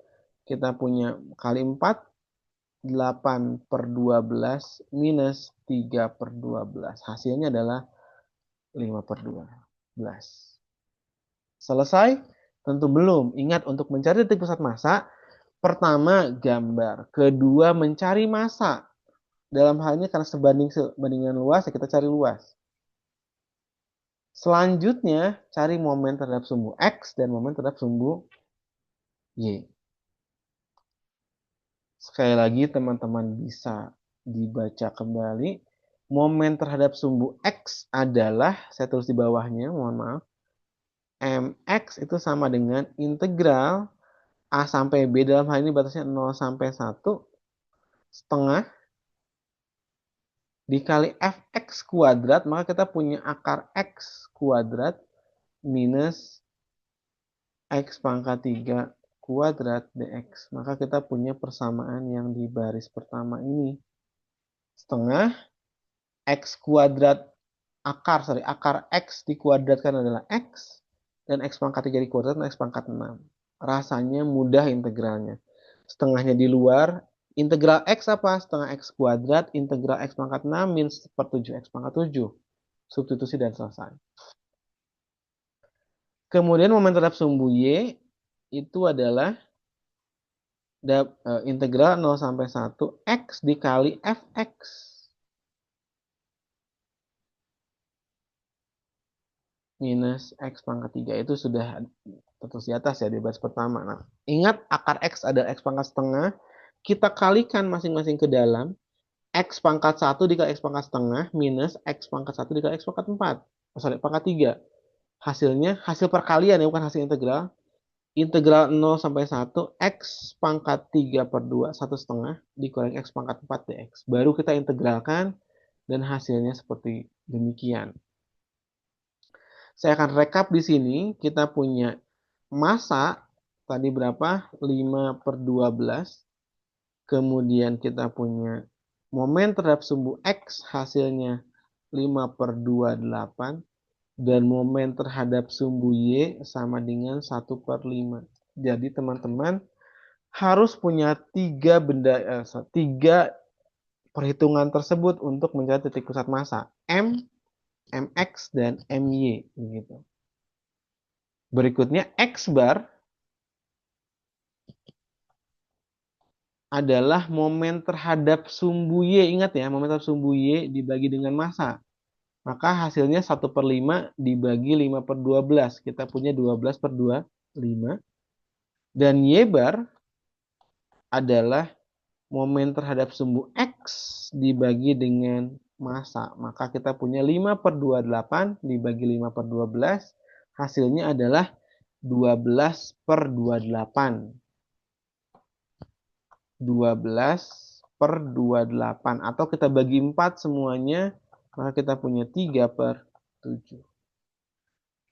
kita punya kali 4, 8 per 12 minus 3 per 12. Hasilnya adalah 5 per 12. Selesai? Tentu belum. Ingat, untuk mencari titik pusat massa, pertama gambar, kedua mencari massa. Dalam hal ini karena sebandingan luas, ya kita cari luas. Selanjutnya, cari momen terhadap sumbu X dan momen terhadap sumbu Y. Sekali lagi teman-teman bisa dibaca kembali. Momen terhadap sumbu X adalah, saya tulis di bawahnya, mohon maaf, Mx itu sama dengan integral A sampai B, dalam hal ini batasnya 0 sampai 1, setengah, dikali fx kuadrat, maka kita punya akar x kuadrat minus x pangkat 3 kuadrat dx. Maka kita punya persamaan yang di baris pertama ini. Setengah x kuadrat akar x dikuadratkan adalah x, dan x pangkat 3 dikuadratkan x pangkat 6. Rasanya mudah integralnya. Setengahnya di luar, integral x apa? Setengah x kuadrat, integral x pangkat 6 min 1/7 x pangkat 7. Substitusi dan selesai. Kemudian momen terhadap sumbu y itu adalah integral 0 sampai 1 x dikali fx minus x pangkat 3. Itu sudah tertulis di atas ya di baris pertama. Nah, ingat akar x adalah x pangkat setengah. Kita kalikan masing-masing ke dalam. X pangkat 1 dikali X pangkat setengah minus X pangkat 1 dikali X pangkat 4. Pangkat 3. Hasilnya, hasil perkalian ya, bukan hasil integral. Integral 0 sampai 1, X pangkat 3 per 2, 1 setengah, dikurangi X pangkat 4 dx. Baru kita integralkan, dan hasilnya seperti demikian. Saya akan rekap di sini, kita punya massa, tadi berapa? 5 per 12. Kemudian kita punya momen terhadap sumbu X hasilnya 5 per 28. Dan momen terhadap sumbu Y sama dengan 1 per 5. Jadi teman-teman harus punya tiga perhitungan tersebut untuk mencari titik pusat massa. M, Mx, dan My. Begitu. Berikutnya X bar adalah momen terhadap sumbu Y. Ingat ya, momen terhadap sumbu Y dibagi dengan massa. Maka hasilnya 1 per 5 dibagi 5 per 12. Kita punya 12 per 2, 5. Dan Y bar adalah momen terhadap sumbu X dibagi dengan massa. Maka kita punya 5 per 28 dibagi 5 per 12. Hasilnya adalah 12 per 28. 12 per 28. Atau kita bagi 4 semuanya, maka kita punya 3 per 7.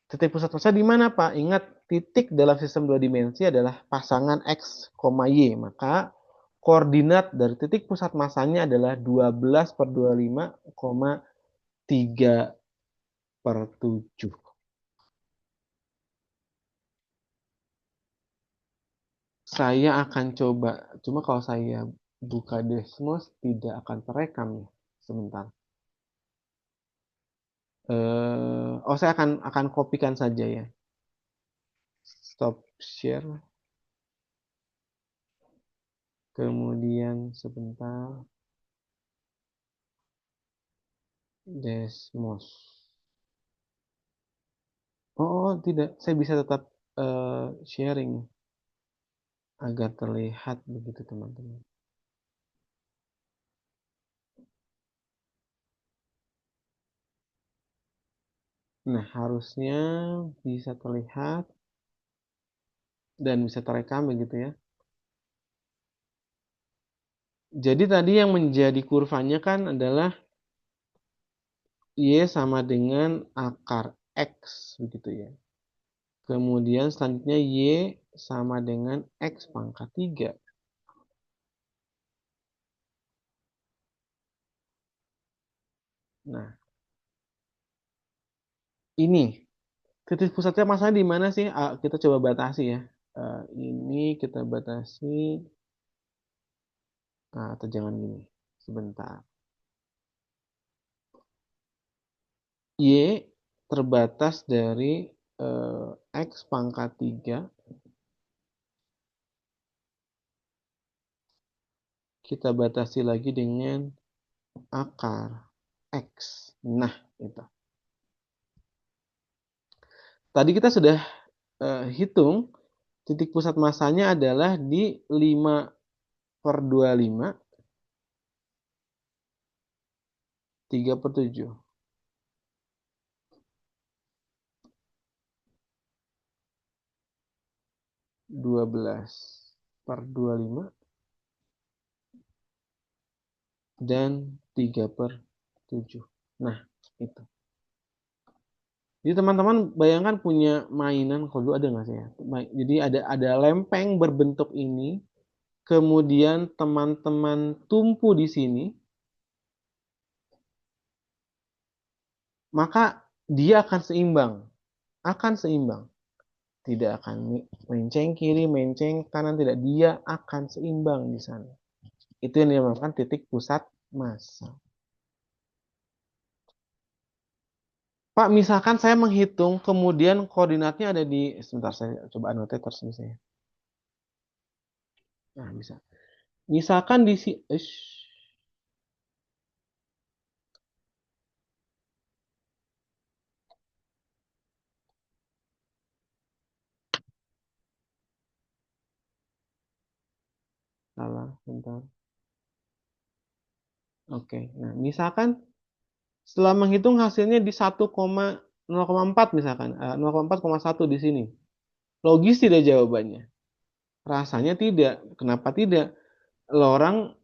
Titik pusat massa di mana, Pak? Ingat, titik dalam sistem 2 dimensi adalah pasangan X, Y. Maka koordinat dari titik pusat massanya adalah 12 per 25, 3 per 7. Saya akan coba, cuma kalau saya buka Desmos tidak akan terekam ya. Sebentar. Saya akan kopikan saja ya. Stop share. Kemudian sebentar. Desmos. Oh, tidak. Saya bisa tetap sharing. agar terlihat begitu teman-teman. Nah, harusnya bisa terlihat dan bisa terekam begitu ya. Jadi tadi yang menjadi kurvanya kan adalah Y sama dengan akar X begitu ya. Kemudian selanjutnya Y sama dengan X pangkat 3. Nah, ini titik pusatnya masanya di mana sih? Kita coba batasi ya. Ini kita batasi, atau jangan gini. Sebentar. Y terbatas dari X pangkat 3. Kita batasi lagi dengan akar X. Nah, itu. Tadi kita sudah hitung titik pusat masanya adalah di 5/25, 3/7, 12/25, dan 3/7. Nah, itu. Jadi teman-teman bayangkan punya mainan, kalau dulu ada nggak sih ya? Jadi ada lempeng berbentuk ini, kemudian teman-teman tumpu di sini, maka dia akan seimbang, akan seimbang. Tidak akan menceng kiri, menceng kanan, tidak. Dia akan seimbang di sana. Itu yang dinamakan titik pusat massa. Pak, misalkan saya menghitung, kemudian koordinatnya ada di, sebentar saya coba annotate terus saya. Nah, bisa. Misalkan di si, salah, bentar. Oke, nah misalkan setelah menghitung hasilnya di 1,0,4 misalkan, 0,4,1 di sini. Logis tidak jawabannya? Rasanya tidak. Kenapa tidak? Orang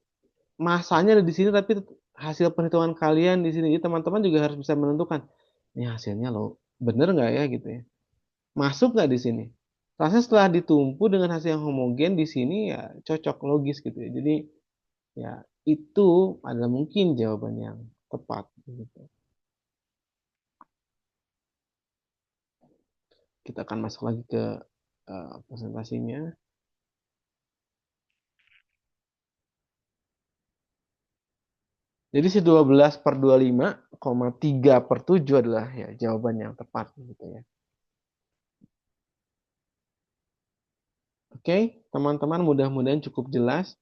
masanya ada di sini tapi hasil perhitungan kalian di sini. Jadi teman-teman juga harus bisa menentukan ini hasilnya lo bener nggak ya gitu ya. Masuk nggak di sini? Rasanya setelah ditumpu dengan hasil yang homogen di sini ya cocok logis gitu ya. Jadi ya itu adalah mungkin jawaban yang tepat gitu. Kita akan masuk lagi ke presentasinya. Jadi si 12/25,3/7 adalah ya jawaban yang tepat gitu ya. Oke, teman-teman mudah-mudahan cukup jelas.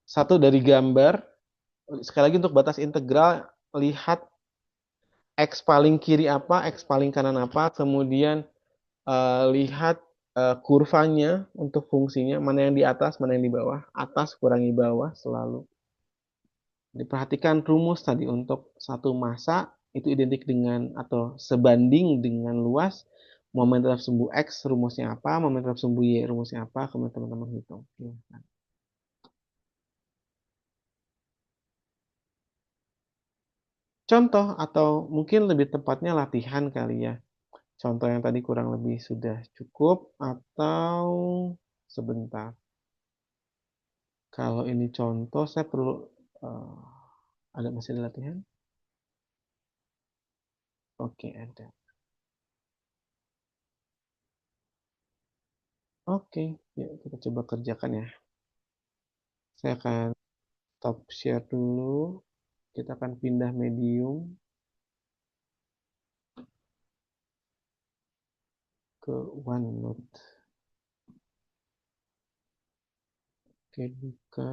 Satu dari gambar, sekali lagi untuk batas integral, lihat X paling kiri apa, X paling kanan apa, kemudian lihat kurvanya untuk fungsinya, mana yang di atas, mana yang di bawah, atas kurangi bawah selalu. Diperhatikan rumus tadi untuk satu massa itu identik dengan atau sebanding dengan luas momen tetap sumbu X rumusnya apa, momen tetap sumbu Y rumusnya apa, kemudian teman-teman hitung. Contoh atau mungkin lebih tepatnya latihan kali ya. Contoh yang tadi kurang lebih sudah cukup atau sebentar. Kalau ini contoh saya perlu uh, ada masih ada latihan? Oke, ada. Oke, yuk kita coba kerjakan ya. Saya akan stop share dulu. Kita akan pindah medium ke OneNote. Oke, buka.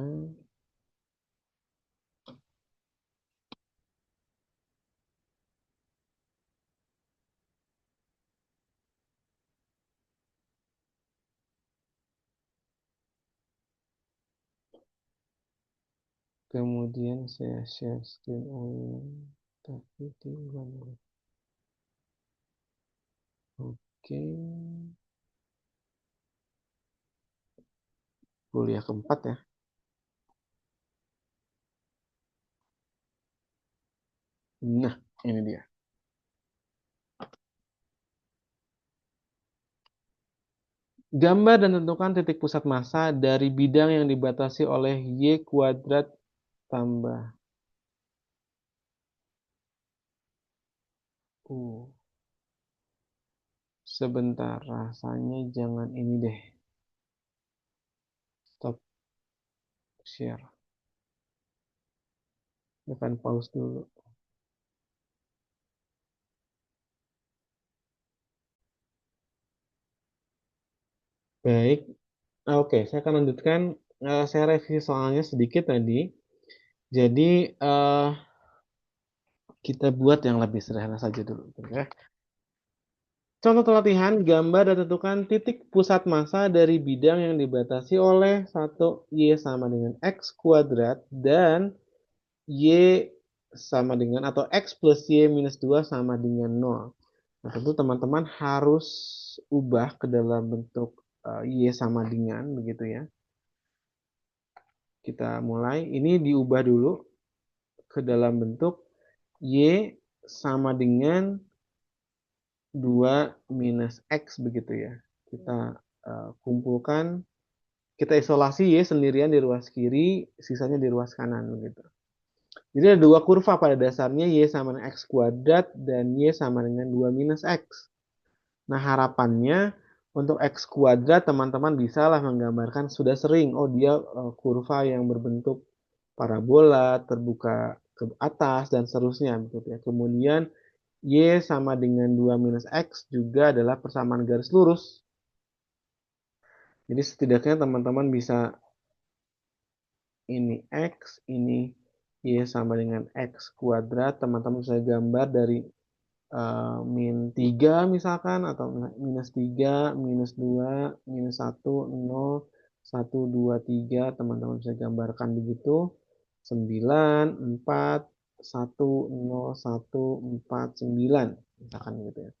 Kemudian saya share screen ulang. Tapi tinggal. Oke. Kuliah keempat ya. Nah, ini dia. Gambar dan tentukan titik pusat massa dari bidang yang dibatasi oleh Y kuadrat tambah U. Sebentar, rasanya jangan ini deh. Stop share. Akan pause dulu. Baik, oke, saya akan lanjutkan. Saya revisi soalnya sedikit tadi. Jadi, kita buat yang lebih sederhana saja dulu. Ya. Contoh latihan, gambar dan tentukan titik pusat massa dari bidang yang dibatasi oleh 1 Y sama dengan X kuadrat dan Y sama dengan atau X plus Y minus 2 sama dengan 0. Nah, tentu teman-teman harus ubah ke dalam bentuk Y sama dengan begitu ya. Kita mulai, ini diubah dulu ke dalam bentuk Y sama dengan 2 minus X begitu ya. Kita kumpulkan, kita isolasi Y sendirian di ruas kiri, sisanya di ruas kanan begitu. Jadi ada dua kurva pada dasarnya, Y sama dengan X kuadrat dan Y sama dengan 2 minus X. Nah, harapannya untuk X kuadrat teman-teman bisalah menggambarkan sudah sering. Oh, dia kurva yang berbentuk parabola, terbuka ke atas, dan seterusnya. Begitu ya. Kemudian Y sama dengan 2 minus X juga adalah persamaan garis lurus. Jadi setidaknya teman-teman bisa ini X, ini Y sama dengan X kuadrat. Teman-teman bisa gambar dari min 3 misalkan, atau minus 3, minus 2, minus 1, 0, 1, 2, 3. Teman-teman bisa gambarkan begitu. 9, 4, 1, 0, 1, 4, 9. Misalkan gitu ya.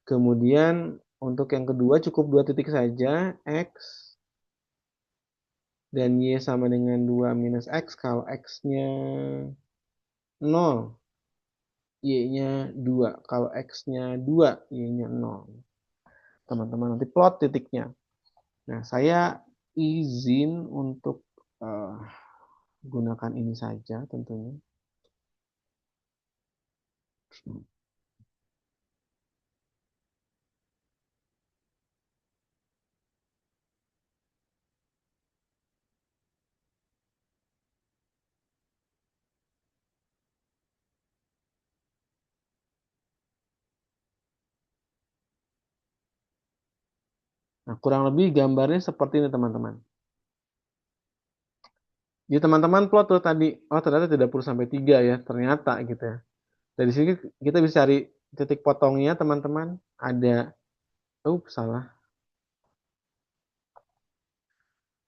Kemudian untuk yang kedua cukup 2 titik saja, X dan Y sama dengan 2 minus X. Kalau X-nya 0, Y-nya 2. Kalau X-nya 2, Y-nya 0. Teman-teman nanti plot titiknya. Nah, saya izin untuk uh, gunakan ini saja tentunya. Nah, kurang lebih gambarnya seperti ini teman-teman. Jadi teman-teman plot tuh tadi, oh ternyata 30 sampai 3 ya, ternyata gitu ya. Dari sini kita bisa cari titik potongnya teman-teman. Ada, salah.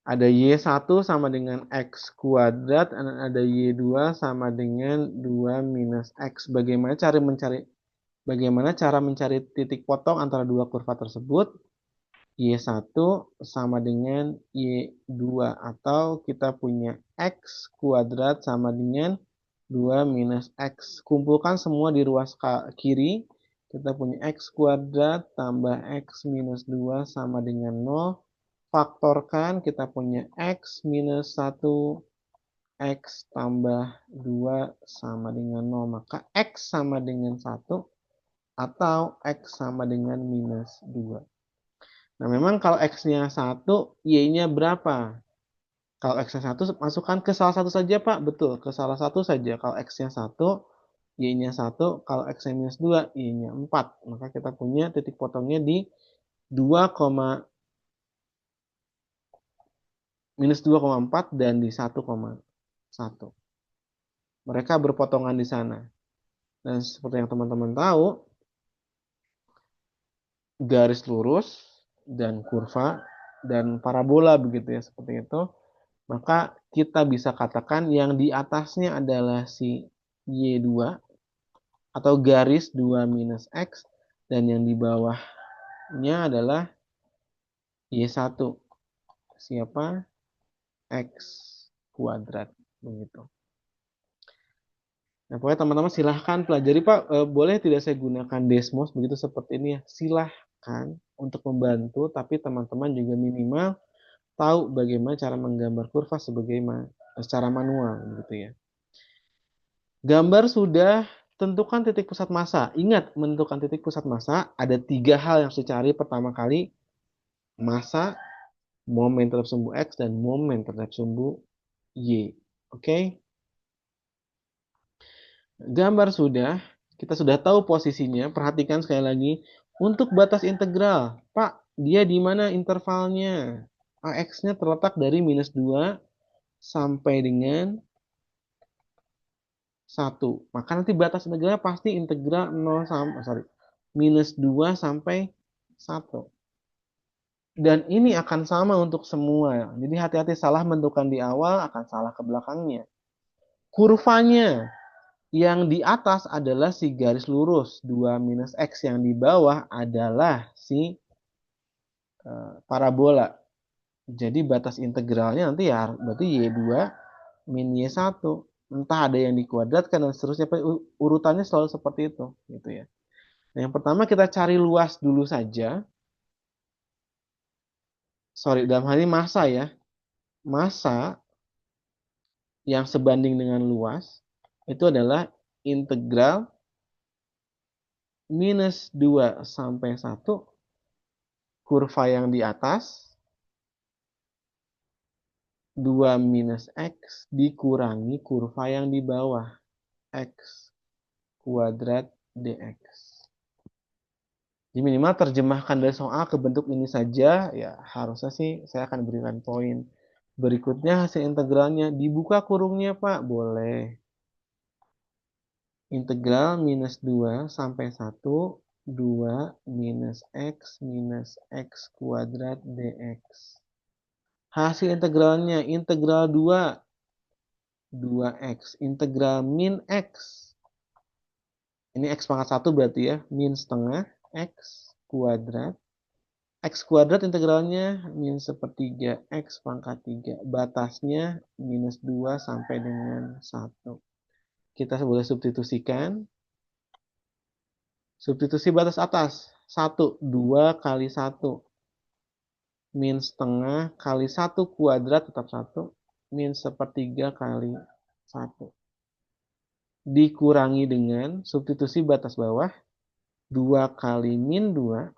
Ada Y1 sama dengan X kuadrat, dan ada Y2 sama dengan 2 minus X. Bagaimana cara mencari titik potong antara dua kurva tersebut? Y1 sama dengan Y2, atau kita punya X kuadrat sama dengan 2 minus X. Kumpulkan semua di ruas kiri. Kita punya X kuadrat tambah X minus 2 sama dengan 0. Faktorkan, kita punya X minus 1, X tambah 2 sama dengan 0. Maka X sama dengan 1 atau X sama dengan minus 2. Nah, memang kalau X-nya 1, Y-nya berapa? Kalau X-nya 1, masukkan ke salah satu saja, Pak. Betul, ke salah satu saja. Kalau X-nya 1, Y-nya 1. Kalau X-nya minus 2, Y-nya 4. Maka kita punya titik potongnya di 2, minus 2,4 dan di 1,1. Mereka berpotongan di sana. Dan seperti yang teman-teman tahu, garis lurus dan kurva dan parabola begitu ya, seperti itu. Maka kita bisa katakan yang di atasnya adalah si Y2 atau garis 2 minus X, dan yang di bawahnya adalah Y1. Siapa? X kuadrat. Begitu. Nah, pokoknya teman-teman silahkan pelajari, Pak. Boleh tidak saya gunakan Desmos begitu seperti ini ya? Silahkan untuk membantu, tapi teman-teman juga minimal tahu bagaimana cara menggambar kurva secara manual gitu ya. Gambar sudah, tentukan titik pusat massa. Ingat, menentukan titik pusat massa ada 3 hal yang harus dicari. Pertama kali, massa, momen terhadap sumbu X, dan momen terhadap sumbu Y. Oke? Gambar sudah, kita sudah tahu posisinya. Perhatikan sekali lagi. Untuk batas integral, Pak, dia di mana intervalnya? AX-nya terletak dari minus 2 sampai dengan 1. Maka nanti batas integralnya pasti integral 0 sampai, minus 2 sampai 1. Dan ini akan sama untuk semua. Jadi hati-hati salah menentukan di awal, akan salah ke belakangnya. Kurvanya yang di atas adalah si garis lurus 2 minus X, yang di bawah adalah si parabola. Jadi batas integralnya nanti ya berarti Y2 min Y1. Entah ada yang dikuadratkan dan seterusnya. Urutannya selalu seperti itu. Gitu ya. Nah, yang pertama kita cari luas dulu saja. Sorry, dalam hal ini massa ya. Massa yang sebanding dengan luas itu adalah integral minus 2 sampai 1 kurva yang di atas 2 minus X dikurangi kurva yang di bawah X kuadrat dx. Jadi minimal terjemahkan dari soal ke bentuk ini saja, ya harusnya sih saya akan berikan poin. Berikutnya hasil integralnya, dibuka kurungnya Pak, boleh. Integral minus 2 sampai 1, 2 minus X kuadrat dx. Hasil integralnya, integral 2, 2x. Integral min X. Ini X pangkat 1 berarti ya, min setengah X kuadrat. X kuadrat integralnya min sepertiga X pangkat 3. Batasnya minus 2 sampai dengan 1. Kita boleh substitusikan. Substitusi batas atas. 1, 2 kali 1. Min setengah kali 1 kuadrat tetap 1. Min sepertiga kali 1. Dikurangi dengan substitusi batas bawah. 2 kali min 2.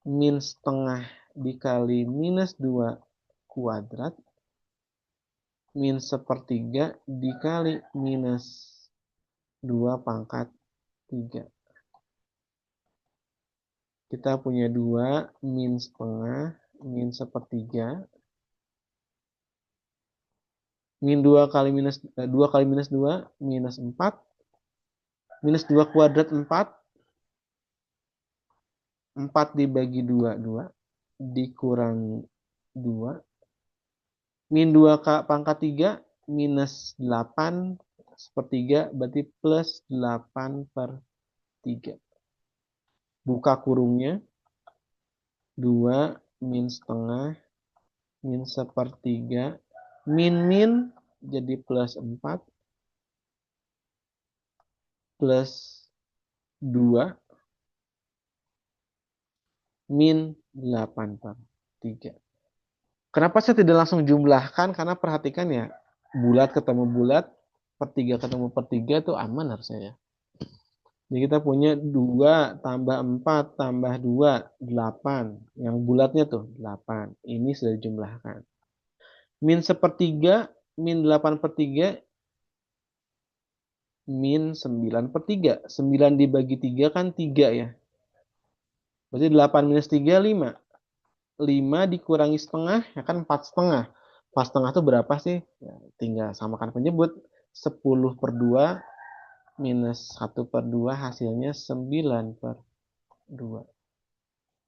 Min setengah dikali minus 2 kuadrat. Min sepertiga dikali minus 2 pangkat 3. Kita punya 2 min setengah min sepertiga. Min 2 kali minus 2 kali minus 2 minus 4. Minus 2 kuadrat 4. 4 dibagi 2, 2. Dikurangi 2. Min 2 pangkat 3 minus 8 sepertiga berarti plus 8 per 3. Buka kurungnya. 2 min setengah min sepertiga min jadi plus 4 plus 2 min 8 per 3. Kenapa saya tidak langsung jumlahkan? Karena perhatikan ya, bulat ketemu bulat, per 3 ketemu per 3 itu aman harusnya ya. Jadi kita punya 2 tambah 4 tambah 2, 8. Yang bulatnya tuh 8. Ini sudah dijumlahkan. Min sepertiga, min 8 per 3, min 9 per 3. 9 dibagi 3 kan 3 ya. Berarti 8 minus 3, 5. 5 dikurangi setengah, ya kan 4 setengah. 4 setengah itu berapa sih? Ya, tinggal samakan penyebut. 10 per 2 minus 1 per 2 hasilnya 9 per 2.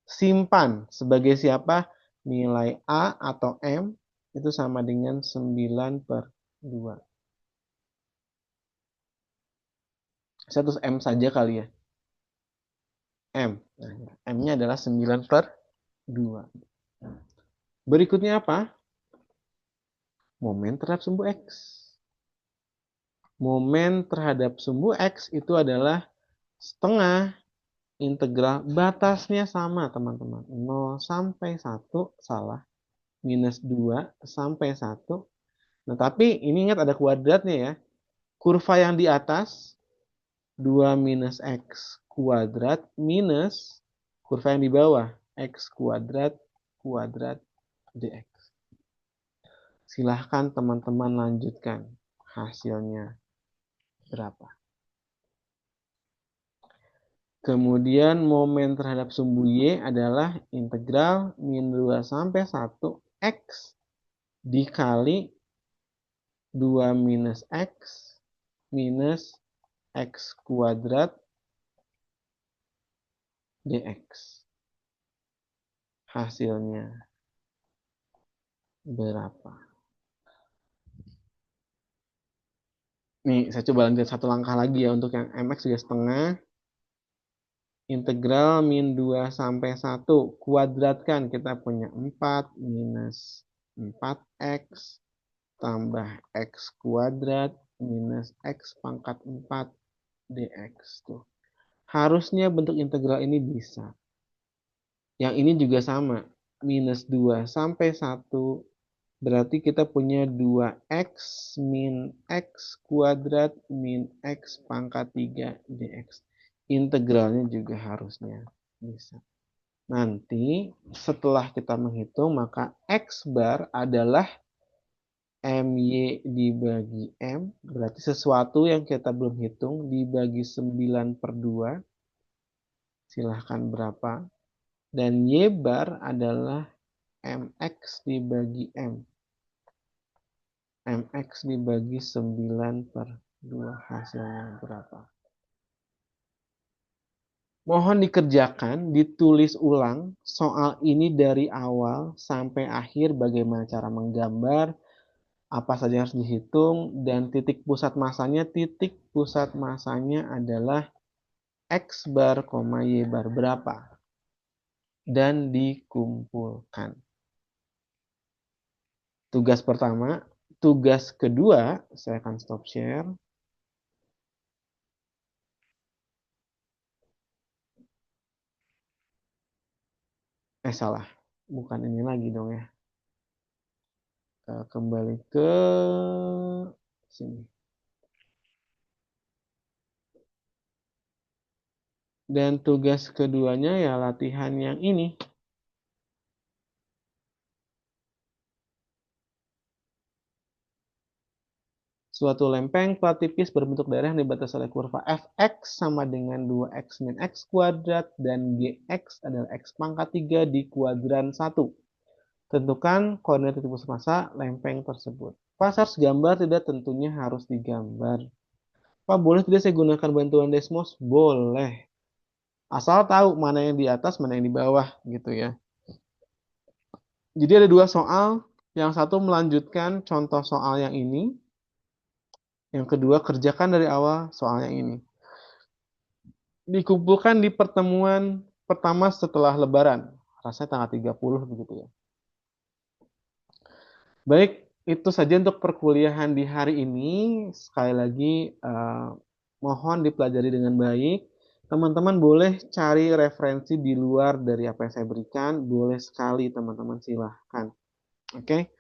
Simpan sebagai siapa? Nilai A atau M itu sama dengan 9/2. Saya terus M saja kali ya. M. Nah, M-nya adalah 9/2. Berikutnya apa? Momen terhadap sumbu X. Momen terhadap sumbu X itu adalah setengah integral, batasnya sama teman-teman. 0 sampai 1, salah. Minus 2 sampai 1. Nah, tapi ini ingat ada kuadratnya ya. Kurva yang di atas 2 minus X kuadrat minus kurva yang di bawah X kuadrat kuadrat dx. Silahkan teman-teman lanjutkan hasilnya berapa. Kemudian momen terhadap sumbu Y adalah integral min 2 sampai 1 X dikali 2 minus X minus X kuadrat dx. Hasilnya berapa? Nih, saya coba lanjut satu langkah lagi ya untuk yang mx juga setengah. Integral min 2 sampai 1. Kuadratkan, kita punya 4 minus 4x tambah x kuadrat minus x pangkat 4 dx. Tuh. Harusnya bentuk integral ini bisa. Yang ini juga sama. Minus 2 sampai 1. Berarti kita punya 2x min x kuadrat min x pangkat 3 dx. Integralnya juga harusnya bisa. Nanti setelah kita menghitung, maka x bar adalah my dibagi m. Berarti sesuatu yang kita belum hitung dibagi 9/2. Silahkan berapa. Dan y bar adalah mx dibagi m. mx dibagi 9/2 hasilnya berapa? Mohon dikerjakan, ditulis ulang soal ini dari awal sampai akhir bagaimana cara menggambar, apa saja harus dihitung, dan titik pusat masanya adalah X bar, Y bar berapa. Dan dikumpulkan. Tugas pertama. Tugas kedua, saya akan stop share. Salah. Bukan ini lagi dong ya. Kembali ke sini. Dan tugas keduanya ya latihan yang ini. Suatu lempeng plat tipis berbentuk daerah yang dibatasi oleh kurva fx sama dengan 2x min x kuadrat dan gx adalah x pangkat 3 di kuadran 1. Tentukan koordinat titik pusat masa lempeng tersebut. Pas harus gambar tidak? Tentunya harus digambar. Pak, boleh tidak saya gunakan bantuan Desmos? Boleh. Asal tahu mana yang di atas, mana yang di bawah gitu ya. Jadi ada dua soal. Yang satu melanjutkan contoh soal yang ini. Yang kedua, kerjakan dari awal soal yang ini. Dikumpulkan di pertemuan pertama setelah Lebaran. Rasanya tanggal 30 begitu ya. Baik, itu saja untuk perkuliahan di hari ini. Sekali lagi, mohon dipelajari dengan baik. Teman-teman boleh cari referensi di luar dari apa yang saya berikan. Boleh sekali teman-teman silahkan. Oke.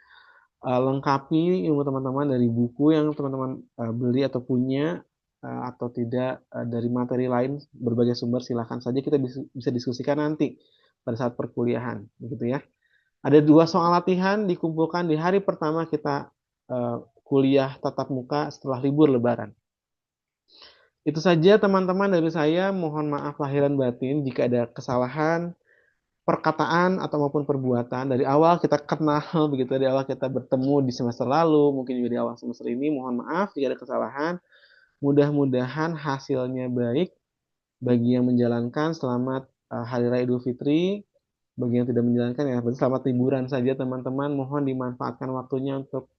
Lengkapi ilmu teman-teman dari buku yang teman-teman beli atau punya atau tidak dari materi lain berbagai sumber, silahkan saja kita bisa diskusikan nanti pada saat perkuliahan begitu ya. Ada dua soal latihan dikumpulkan di hari pertama kita kuliah tatap muka setelah libur Lebaran. Itu saja teman-teman dari saya. Mohon maaf lahir dan batin jika ada kesalahan perkataan atau maupun perbuatan. Dari awal kita kenal begitu, dari awal kita bertemu di semester lalu, mungkin juga di awal semester ini. Mohon maaf jika ada kesalahan. Mudah-mudahan hasilnya baik bagi yang menjalankan. Selamat Hari Raya Idul Fitri. Bagi yang tidak menjalankan ya berarti selamat liburan saja teman-teman. Mohon dimanfaatkan waktunya untuk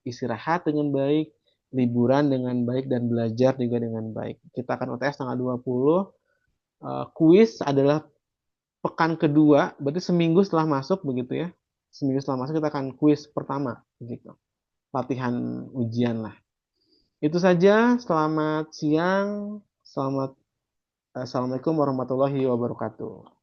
istirahat dengan baik, liburan dengan baik, dan belajar juga dengan baik. Kita akan UTS tanggal 20. Kuis adalah pekan kedua, berarti seminggu setelah masuk begitu ya. Seminggu setelah masuk kita akan kuis pertama begitu. Latihan ujian lah. Itu saja. Selamat siang. Selamat Assalamualaikum warahmatullahi wabarakatuh.